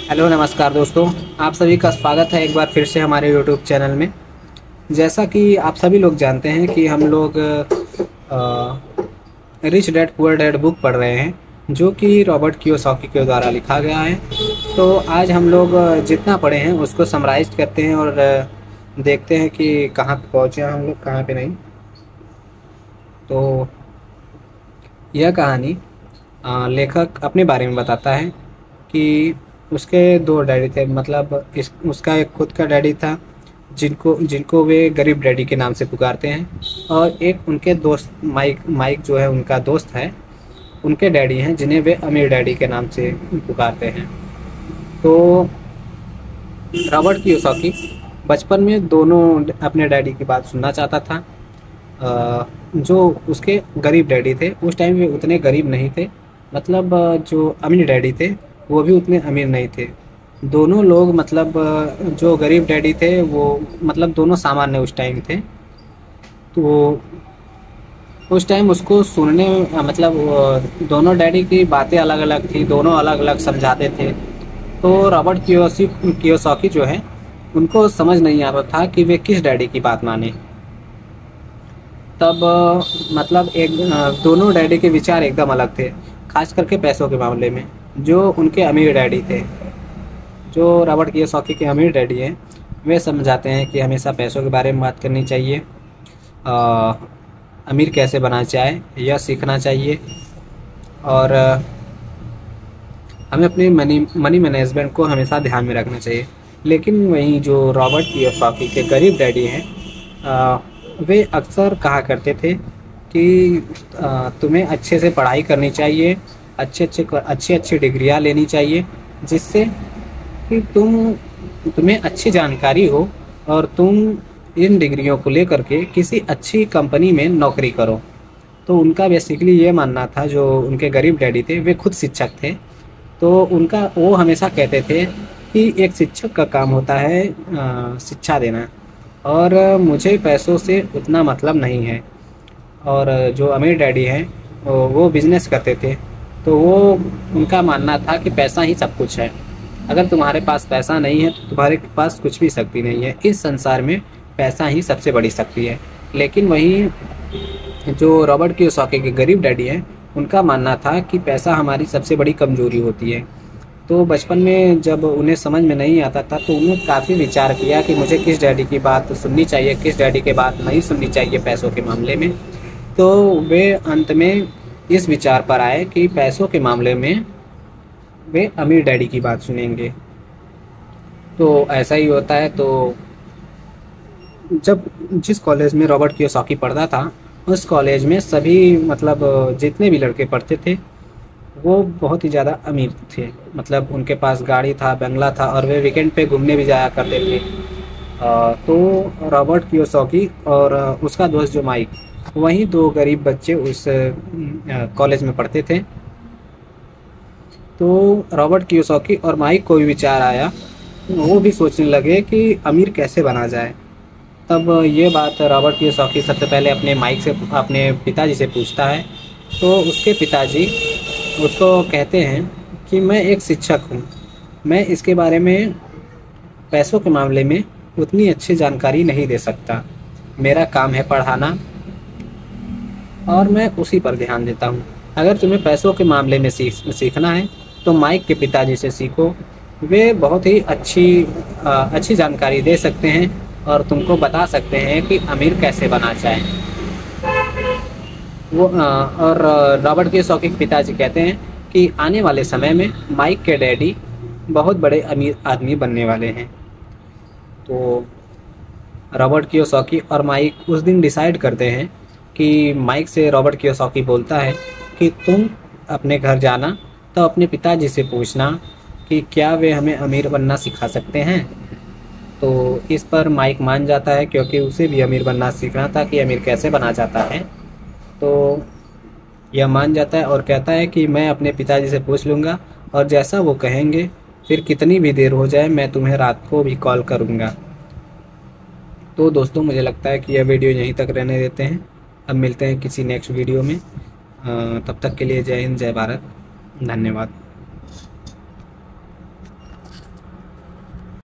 Hello नमस्कार दोस्तों, आप सभी का स्वागत है एक बार फिर से हमारे यूट्यूब चैनल में। जैसा कि आप सभी लोग जानते हैं कि हम लोग rich dad poor dad book पढ़ रहे हैं, जो कि रॉबर्ट कियोसाकी के द्वारा लिखा गया है। तो आज हम लोग जितना पढ़े हैं उसको समराइज करते हैं और देखते हैं कि कहाँ पे पहुँचे हैं हम लोग, कहाँ पे नहीं। तो यह कहानी लेखक अपने बारे में बताता है कि उसके दो डैडी थे। मतलब इस उसका एक खुद का डैडी था जिनको जिनको वे गरीब डैडी के नाम से पुकारते हैं, और एक उनके दोस्त माइक माइक जो है उनका दोस्त है, उनके डैडी हैं जिन्हें वे अमीर डैडी के नाम से पुकारते हैं। तो रॉबर्ट कियोसाकी बचपन में दोनों अपने डैडी की बात सुनना चाहता था। जो उसके गरीब डैडी थे उस टाइम वे उतने गरीब नहीं थे, मतलब जो अमीर डैडी थे वो भी उतने अमीर नहीं थे। दोनों लोग मतलब जो गरीब डैडी थे वो मतलब दोनों सामान्य उस टाइम थे। तो उस टाइम उसको सुनने मतलब दोनों डैडी की बातें अलग अलग थी, दोनों अलग अलग समझाते थे। तो रॉबर्ट कियोसाकी जो है उनको समझ नहीं आता था कि वे किस डैडी की बात माने। तब मतलब दोनों डैडी के विचार एकदम अलग थे, खास करके पैसों के मामले में। जो उनके अमीर डैडी थे, जो रॉबर्ट कियोसाकी के अमीर डैडी हैं, वे समझाते हैं कि हमेशा पैसों के बारे में बात करनी चाहिए। अमीर कैसे बना जाए यह सीखना चाहिए, और हमें अपने मनी मैनेजमेंट को हमेशा ध्यान में रखना चाहिए। लेकिन वहीं जो रॉबर्ट कियोसाकी के गरीब डैडी हैं, वे अक्सर कहा करते थे कि तुम्हें अच्छे से पढ़ाई करनी चाहिए, अच्छी अच्छी डिग्रियां लेनी चाहिए, जिससे कि तुम्हें अच्छी जानकारी हो और तुम इन डिग्रियों को लेकर के किसी अच्छी कंपनी में नौकरी करो। तो उनका बेसिकली ये मानना था, जो उनके गरीब डैडी थे वे खुद शिक्षक थे। तो वो हमेशा कहते थे कि एक शिक्षक का काम होता है शिक्षा देना, और मुझे पैसों से उतना मतलब नहीं है। और जो अमीर डैडी हैं वो बिजनेस करते थे, तो वो उनका मानना था कि पैसा ही सब कुछ है। अगर तुम्हारे पास पैसा नहीं है तो तुम्हारे पास कुछ भी शक्ति नहीं है। इस संसार में पैसा ही सबसे बड़ी शक्ति है। लेकिन वहीं जो रॉबर्ट कियोसाकी के गरीब डैडी हैं, उनका मानना था कि पैसा हमारी सबसे बड़ी कमजोरी होती है। तो बचपन में जब उन्हें समझ में नहीं आता था तो उन्होंने काफ़ी विचार किया कि मुझे किस डैडी की बात सुननी चाहिए, किस डैडी की बात नहीं सुननी चाहिए पैसों के मामले में। तो वे अंत में इस विचार पर आए कि पैसों के मामले में वे अमीर डैडी की बात सुनेंगे। तो ऐसा ही होता है। तो जब जिस कॉलेज में रॉबर्ट कियोसाकी पढ़ता था, उस कॉलेज में सभी मतलब जितने भी लड़के पढ़ते थे वो बहुत ही ज़्यादा अमीर थे। मतलब उनके पास गाड़ी था, बंगला था, और वे वीकेंड पे घूमने भी जाया करते थे। तो रॉबर्ट कियोसाकी और उसका दोस्त जो माइक, वहीं दो गरीब बच्चे उस कॉलेज में पढ़ते थे। तो रॉबर्ट कियोसाकी और माइक को भी विचार आया, वो भी सोचने लगे कि अमीर कैसे बना जाए। तब ये बात रॉबर्ट कियोसाकी सबसे पहले अपने पिताजी से पूछता है। तो उसके पिताजी उसको कहते हैं कि मैं एक शिक्षक हूँ, मैं इसके बारे में पैसों के मामले में उतनी अच्छी जानकारी नहीं दे सकता। मेरा काम है पढ़ाना और मैं उसी पर ध्यान देता हूँ। अगर तुम्हें पैसों के मामले में सीखना है तो माइक के पिताजी से सीखो। वे बहुत ही अच्छी जानकारी दे सकते हैं और तुमको बता सकते हैं कि अमीर कैसे बना जाए। और रॉबर्ट कियोसाकी के पिताजी कहते हैं कि आने वाले समय में माइक के डैडी बहुत बड़े अमीर आदमी बनने वाले हैं। तो रॉबर्ट कियोसाकी और माइक उस दिन डिसाइड करते हैं कि माइक से रॉबर्ट कियोसाकी बोलता है कि तुम अपने घर जाना तो अपने पिताजी से पूछना कि क्या वे हमें अमीर बनना सिखा सकते हैं। तो इस पर माइक मान जाता है, क्योंकि उसे भी अमीर बनना सीखना था कि अमीर कैसे बना जाता है। तो यह मान जाता है और कहता है कि मैं अपने पिताजी से पूछ लूँगा, और जैसा वो कहेंगे फिर कितनी भी देर हो जाए मैं तुम्हें रात को भी कॉल करूँगा। तो दोस्तों, मुझे लगता है कि यह वीडियो यहीं तक रहने देते हैं। अब मिलते हैं किसी नेक्स्ट वीडियो में। तब तक के लिए जय हिंद, जय भारत, धन्यवाद।